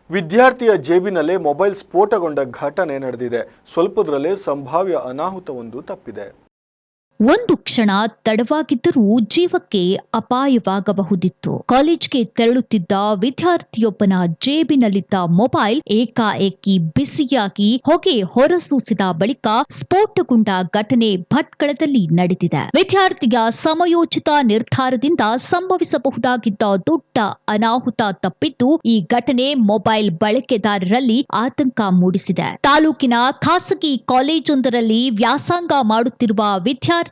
ವಿದ್ಯಾರ್ಥಿಯ ಜೇಬಿನಲ್ಲೇ ಮೊಬೈಲ್ ಸ್ಫೋಟಗೊಂಡ ಘಟನೆ ನಡೆದಿದೆ. ಸ್ವಲ್ಪದರಲ್ಲೇ ಸಂಭಾವ್ಯ ಅನಾಹುತವೊಂದು ತಪ್ಪಿದೆ. ಒಂದು ಕ್ಷಣ ತಡವಾಗಿದ್ದರೂ ಜೀವಕ್ಕೆ ಅಪಾಯವಾಗಬಹುದಿತ್ತು. ಕಾಲೇಜ್ಗೆ ತೆರಳುತ್ತಿದ್ದ ವಿದ್ಯಾರ್ಥಿಯೊಬ್ಬನ ಜೇಬಿನಲ್ಲಿದ್ದ ಮೊಬೈಲ್ ಏಕಾಏಕಿ ಬಿಸಿಯಾಗಿ ಹೊಗೆ ಹೊರಸೂಸಿದ ಬಳಿಕ ಸ್ಫೋಟಗೊಂಡ ಘಟನೆ ಭಟ್ಕಳದಲ್ಲಿ ನಡೆದಿದೆ. ವಿದ್ಯಾರ್ಥಿಯ ಸಮಯೋಚಿತ ನಿರ್ಧಾರದಿಂದ ಸಂಭವಿಸಬಹುದಾಗಿದ್ದ ದೊಡ್ಡ ಅನಾಹುತ ತಪ್ಪಿದ್ದು ಈ ಘಟನೆ ಮೊಬೈಲ್ ಬಳಕೆದಾರರಲ್ಲಿ ಆತಂಕ ಮೂಡಿಸಿದೆ. ತಾಲೂಕಿನ ಖಾಸಗಿ ಕಾಲೇಜೊಂದರಲ್ಲಿ ವ್ಯಾಸಂಗ ಮಾಡುತ್ತಿರುವ ವಿದ್ಯಾರ್ಥಿಯೊಬ್ಬನು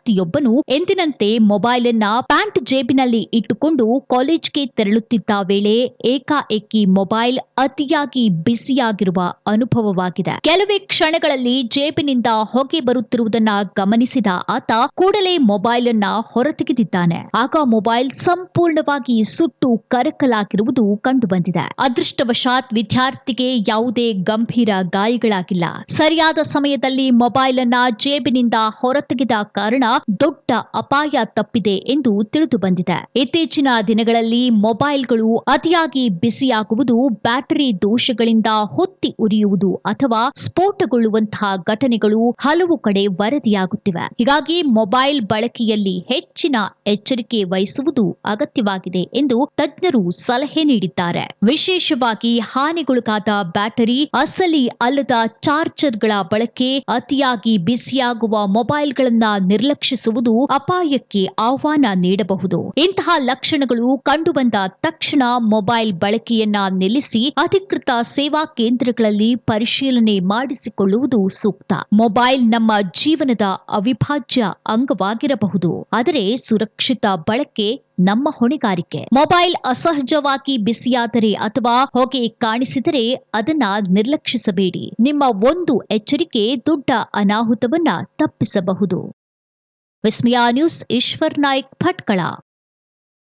ಎಂದಿನಂತೆ ಮೊಬೈಲ್ ಅನ್ನ ಪ್ಯಾಂಟ್ ಜೇಬಿನಲ್ಲಿ ಇಟ್ಟುಕೊಂಡು ಕಾಲೇಜ್ಗೆ ತೆರಳುತ್ತಿದ್ದ ವೇಳೆ ಏಕಾಏಕಿ ಮೊಬೈಲ್ ಅತಿಯಾಗಿ ಬಿಸಿಯಾಗಿರುವ ಅನುಭವವಾಗಿದೆ. ಕೆಲವೇ ಕ್ಷಣಗಳಲ್ಲಿ ಜೇಬಿನಿಂದ ಹೊಗೆ ಬರುತ್ತಿರುವುದನ್ನ ಗಮನಿಸಿದ ಆತ ಕೂಡಲೇ ಮೊಬೈಲ್ ಅನ್ನ ಹೊರತೆಗೆದಿದ್ದಾನೆ. ಆಗ ಮೊಬೈಲ್ ಸಂಪೂರ್ಣವಾಗಿ ಸುಟ್ಟು ಕರಕಲಾಗಿರುವುದು ಕಂಡುಬಂದಿದೆ. ಅದೃಷ್ಟವಶಾತ್ ವಿದ್ಯಾರ್ಥಿಗೆ ಯಾವುದೇ ಗಂಭೀರ ಗಾಯಗಳಾಗಿಲ್ಲ. ಸರಿಯಾದ ಸಮಯದಲ್ಲಿ ಮೊಬೈಲ್ ಅನ್ನ ಜೇಬಿನಿಂದ ಹೊರತೆಗೆದ ಕಾರಣ ದೊಡ್ಡ ಅಪಾಯ ತಪ್ಪಿದೆ ಎಂದು ತಿಳಿದು ಬಂದಿದೆ. ಇತ್ತೀಚಿನ ದಿನಗಳಲ್ಲಿ ಮೊಬೈಲ್ಗಳು ಅತಿಯಾಗಿ ಬಿಸಿಯಾಗುವುದು, ಬ್ಯಾಟರಿ ದೋಷಗಳಿಂದ ಹೊತ್ತಿ ಉರಿಯುವುದು ಅಥವಾ ಸ್ಫೋಟಗೊಳ್ಳುವಂತಹ ಘಟನೆಗಳು ಹಲವು ಕಡೆ ವರದಿಯಾಗುತ್ತಿವೆ. ಹೀಗಾಗಿ ಮೊಬೈಲ್ ಬಳಕೆಯಲ್ಲಿ ಹೆಚ್ಚಿನ ಎಚ್ಚರಿಕೆ ವಹಿಸುವುದು ಅಗತ್ಯವಾಗಿದೆ ಎಂದು ತಜ್ಞರು ಸಲಹೆ ನೀಡಿದ್ದಾರೆ. ವಿಶೇಷವಾಗಿ ಹಾನಿಗೊಳಗಾದ ಬ್ಯಾಟರಿ, ಅಸಲಿ ಅಲ್ಲದ ಚಾರ್ಜರ್ಗಳ ಬಳಕೆ, ಅತಿಯಾಗಿ ಬಿಸಿಯಾಗುವ ಮೊಬೈಲ್ಗಳನ್ನ ನಿರ್ಲಕ್ಷಿಸುವುದು ಅಪಾಯಕ್ಕೆ ಆಹ್ವಾನ ನೀಡಬಹುದು. ಇಂತಹ ಲಕ್ಷಣಗಳು ಕಂಡುಬಂದ ತಕ್ಷಣ ಮೊಬೈಲ್ ಬಳಕೆಯನ್ನ ನಿಲ್ಲಿಸಿ ಅಧಿಕೃತ ಸೇವಾ ಕೇಂದ್ರಗಳಲ್ಲಿ ಪರಿಶೀಲನೆ ಮಾಡಿಸಿಕೊಳ್ಳುವುದು ಸೂಕ್ತ. ಮೊಬೈಲ್ ನಮ್ಮ ಜೀವನದ ಅವಿಭಾಜ್ಯ ಅಂಗವಾಗಿರಬಹುದು, ಆದರೆ ಸುರಕ್ಷಿತ ಬಳಕೆ ನಮ್ಮ ಹೊಣೆಗಾರಿಕೆ. ಮೊಬೈಲ್ ಅಸಹಜವಾಗಿ ಬಿಸಿಯಾದರೆ ಅಥವಾ ಹೊಗೆ ಕಾಣಿಸಿದರೆ ಅದನ್ನ ನಿರ್ಲಕ್ಷಿಸಬೇಡಿ. ನಿಮ್ಮ ಒಂದು ಎಚ್ಚರಿಕೆ ದೊಡ್ಡ ಅನಾಹುತವನ್ನ ತಪ್ಪಿಸಬಹುದು. ವಿಸ್ಮಯ ನ್ಯೂಸ್, ಈಶ್ವರ್ ನಾಯ್ಕ್, ಭಟ್ಕಳ.